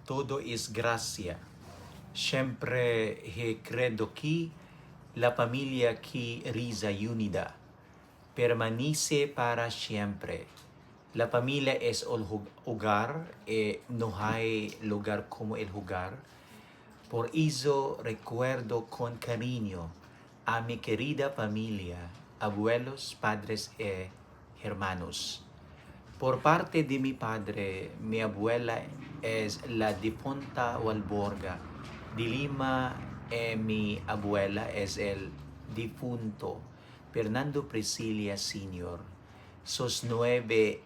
todo es gracia. Siempre credo que la familia que risa unida permanece para siempre. La familia es el hogar y no hay lugar como el hogar. Por eso recuerdo con cariño a mi querida familia, abuelos, padres y hermanos. Por parte de mi padre, mi abuela es la difunta Walborga de Lima y mi abuela es el difunto Fernando Priscilla Sr. Sus 9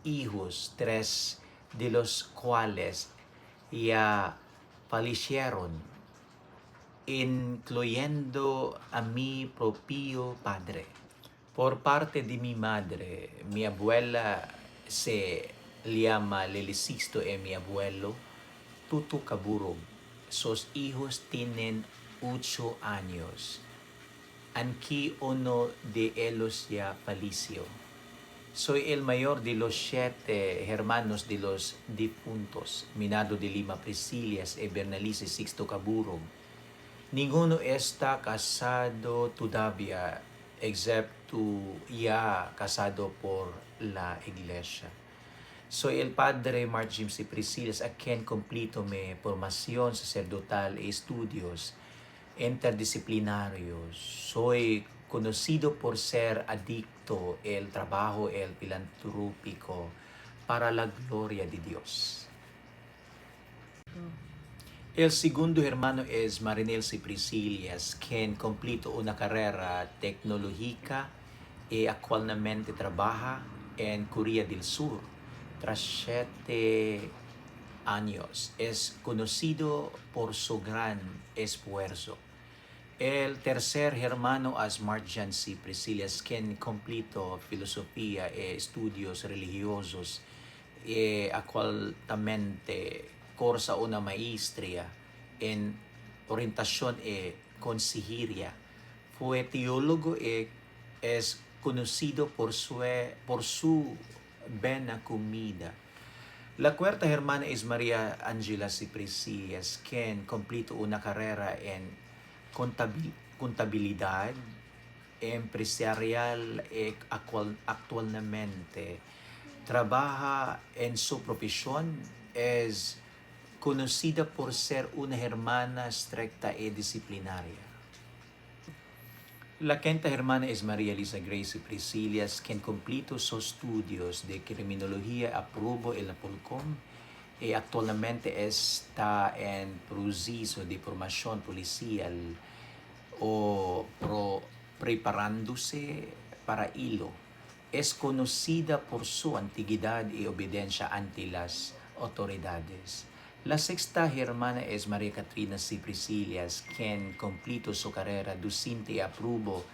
hijos, 3 de los cuales ya fallecieron, incluyendo a mi propio padre. Por parte de mi madre, mi abuela se llama Lelisisto y mi abuelo Tutu Caburog. Sus hijos tienen 8 años. Aunque uno de ellos ya falleció. Soy el mayor de los 7 hermanos de los difuntos, Minado de Lima Priscilias y Bernalice Sixto Caburog. Ninguno está casado todavía, excepto ya casado por la iglesia. Soy el padre Mark James C. Priscilas, a quien completo mi formación sacerdotal y estudios interdisciplinarios. Soy conocido por ser adicto al trabajo el filantrópico para la gloria de Dios. El segundo hermano es Marinel C. Priscilias, quien completó una carrera tecnológica y actualmente trabaja en Corea del Sur. Tras 7 años, es conocido por su gran esfuerzo. El tercer hermano es Marjan C. Priscilias, quien completó filosofía y estudios religiosos y actualmente cursa una maestría en orientación y consejería. Fue teólogo y es conocido por su buena comida. La cuarta hermana es María Angela Ciprisillas, quien completó una carrera en contabilidad empresarial y actualmente trabaja en su profesión. Es conocida por ser una hermana estricta y disciplinaria. La quinta hermana es María Elisa Gracie Priscilias, quien completó sus estudios de criminología a Provo en la Polcom y actualmente está en proceso de formación policial o preparándose para ello. Es conocida por su antiguidad y obediencia ante las autoridades. La sexta hermana es María Catrina C. Priscilias, quien completó su carrera docente y aprobó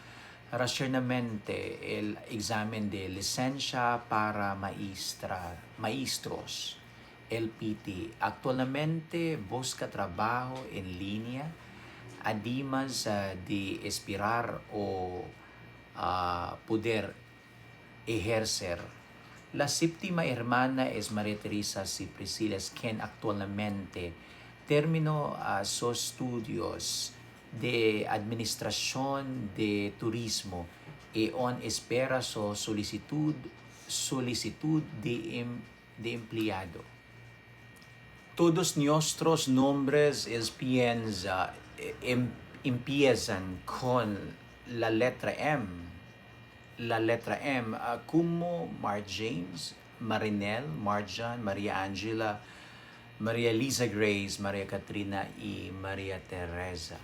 recientemente el examen de licencia para maestros, el PT. Actualmente busca trabajo en línea, además de aspirar o poder ejercer. La séptima hermana es María Teresa C. Priscilas, quien actualmente terminó sus estudios de administración de turismo y aún espera su solicitud de empleado. Todos nuestros nombres empiezan con la letra M. La letra M, como Mark James, Marinel, Marjan, Maria Angela, Maria Lisa Grace, Maria Katrina y Maria Teresa.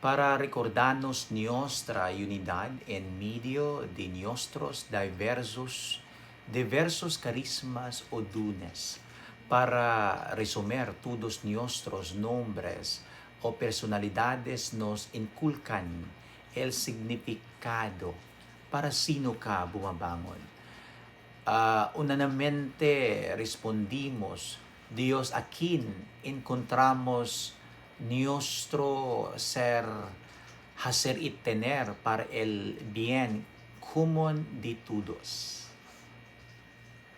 Para recordarnos nuestra unidad en medio de nuestros diversos carismas o dones. Para resumir, todos nuestros nombres o personalidades nos inculcan el significado para sino ka bumabangon. Unanamente respondimos, Dios, a quien encontramos nuestro ser, hacer y tener para el bien común de todos.